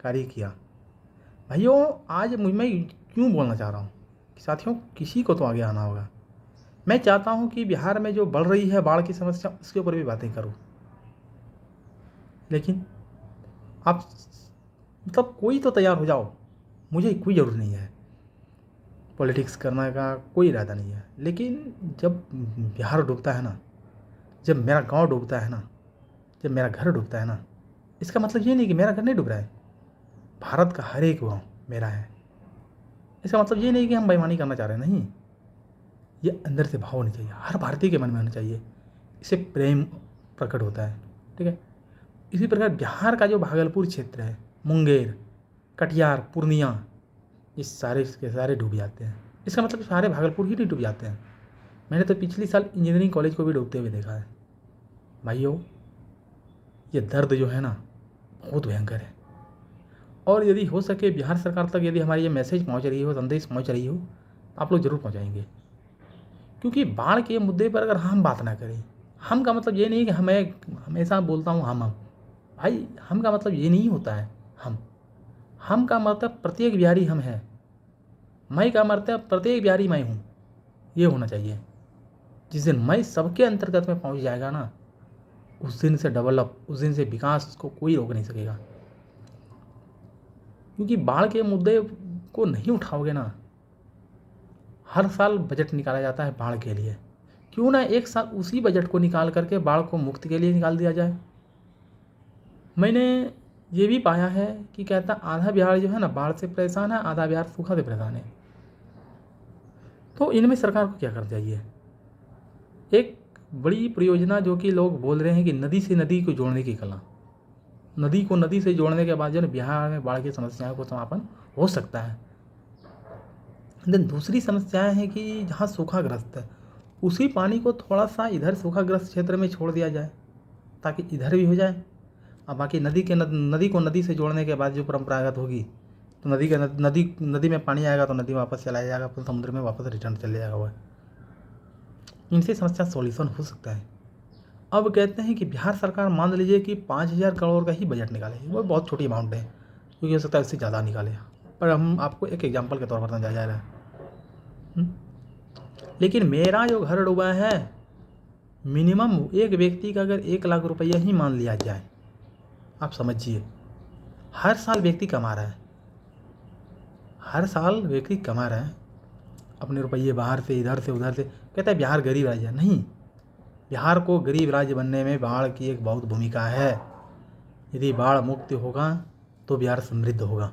कार्य किया। भाइयों, आज मैं क्यों बोलना चाह रहा हूँ कि साथियों, किसी को तो आगे आना होगा। मैं चाहता हूँ कि बिहार में जो बढ़ रही है बाढ़ की समस्या, उसके ऊपर भी बातें करूँ, लेकिन आप मतलब कोई तो तैयार हो जाओ। मुझे कोई ज़रूरत नहीं है पॉलिटिक्स करने का, कोई इरादा नहीं है, लेकिन जब बिहार डूबता है ना, जब मेरा गांव डूबता है ना, जब मेरा घर डूबता है ना, इसका मतलब ये नहीं कि मेरा घर नहीं डूब रहा है। भारत का हर एक गाँव मेरा है। इसका मतलब ये नहीं कि हम बेईमानी करना चाह रहे हैं, नहीं। ये अंदर से भाव होना चाहिए, हर भारतीय के मन में होना चाहिए। इससे प्रेम प्रकट होता है, ठीक है। इसी प्रकार बिहार का जो भागलपुर क्षेत्र है, मुंगेर, कटिहार, पूर्णिया, ये सारे के सारे डूब जाते हैं। इसका मतलब सारे भागलपुर ही नहीं डूब जाते हैं। मैंने तो पिछले साल इंजीनियरिंग कॉलेज को भी डूबते हुए देखा है। भाइयों, ये दर्द जो है ना, बहुत भयंकर है। और यदि हो सके बिहार सरकार तक यदि हमारी ये मैसेज पहुंच रही हो, संदेश पहुंच रही हो, तो आप लोग ज़रूर पहुंचाएंगे। क्योंकि बाढ़ के मुद्दे पर अगर हम बात ना करें, हम का मतलब ये नहीं कि हमें हमेशा बोलता हूँ हम भाई, हम का मतलब ये नहीं होता है। हम का मतलब प्रत्येक बिहारी हम है। मैं का मतलब प्रत्येक बिहारी मैं हूँ, ये होना चाहिए। जिस दिन मैं सबके अंतर्गत में पहुँच जाएगा ना, उस दिन से डेवलप, उस दिन से विकास को कोई रोक नहीं सकेगा। क्योंकि बाढ़ के मुद्दे को नहीं उठाओगे ना, हर साल बजट निकाला जाता है बाढ़ के लिए, क्यों ना एक साल उसी बजट को निकाल करके बाढ़ को मुक्त के लिए निकाल दिया जाए। मैंने ये भी पाया है कि कहता आधा बिहार जो है ना बाढ़ से परेशान है, आधा बिहार सूखा से परेशान है। तो इनमें सरकार को क्या करना चाहिए? एक बड़ी परियोजना जो कि लोग बोल रहे हैं कि नदी से नदी को जोड़ने की कला, नदी को नदी से जोड़ने के बाद जो है बिहार में बाढ़ की समस्याओं को समापन हो सकता है। देन दूसरी समस्याएं हैं कि जहाँ सूखाग्रस्त है, उसी पानी को थोड़ा सा इधर सूखाग्रस्त क्षेत्र में छोड़ दिया जाए, ताकि इधर भी हो जाए। और बाकी नदी को नदी से जोड़ने के बाद जो परंपरागत होगी, तो नदी में पानी आएगा तो नदी वापस चला जाएगा, फिर समुद्र में वापस रिटर्न चले जाएगा। वह इनसे समस्या सॉल्यूशन हो सकता है। अब कहते हैं कि बिहार सरकार मान लीजिए कि 5,000 करोड़ का ही बजट निकाले, वो बहुत छोटी अमाउंट है, क्योंकि हो सकता है इससे ज़्यादा निकाले, पर हम आपको एक एग्जाम्पल के तौर पर समझा जा रहा है। लेकिन मेरा जो घर डूबा है, मिनिमम एक व्यक्ति का अगर 1 लाख रुपया ही मान लिया जाए, आप समझिए हर साल व्यक्ति कमा रहा है, हर साल व्यक्ति कमा रहा है अपने रुपये बाहर से, इधर से उधर से। कहता है बिहार गरीब राज्य है, नहीं। बिहार को गरीब राज्य बनने में बाढ़ की एक बहुत भूमिका है। यदि बाढ़ मुक्त होगा तो बिहार समृद्ध होगा।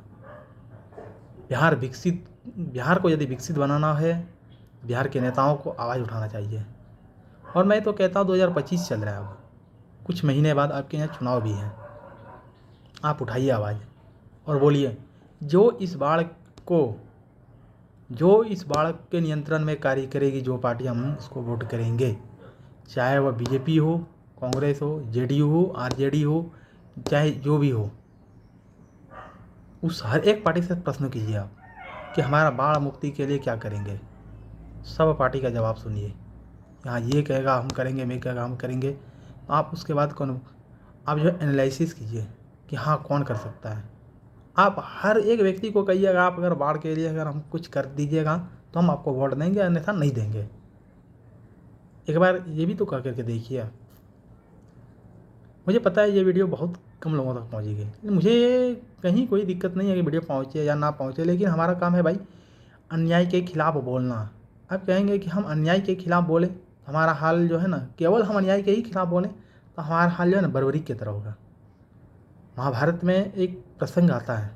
बिहार को यदि विकसित बनाना है, बिहार के नेताओं को आवाज़ उठाना चाहिए। और मैं तो कहता हूँ 2025 चल रहा है, अब कुछ महीने बाद आपके यहाँ चुनाव भी है। आप उठाइए आवाज़ और बोलिए, जो इस बाढ़ के नियंत्रण में कार्य करेगी जो पार्टी, हम उसको वोट करेंगे। चाहे वह बीजेपी हो, कांग्रेस हो, जेडीयू हो, आरजेडी हो, चाहे जो भी हो, उस हर एक पार्टी से प्रश्न कीजिए आप कि हमारा बाढ़ मुक्ति के लिए क्या करेंगे। सब पार्टी का जवाब सुनिए। यहाँ ये कहेगा हम करेंगे, मैं कहेगा हम करेंगे। आप उसके बाद आप जो है एनालिसिस कीजिए कि हाँ कौन कर सकता है। आप हर एक व्यक्ति को कहिएगा, आप अगर बाढ़ के लिए अगर हम कुछ कर दीजिएगा तो हम आपको वोट देंगे, अन्यथा नहीं देंगे। एक बार ये भी तो कह करके देखिए। मुझे पता है ये वीडियो बहुत कम लोगों तक पहुँचेगी, लेकिन मुझे कहीं कोई दिक्कत नहीं है कि वीडियो पहुँचे या ना पहुँचे, लेकिन हमारा काम है भाई अन्याय के खिलाफ बोलना। आप कहेंगे कि हम अन्याय के खिलाफ बोले, हमारा हाल जो है ना, केवल हम अन्याय के ही खिलाफ बोलें तो हमारा हाल जो है ना बर्बरी की तरह होगा। महाभारत में एक प्रसंग आता है,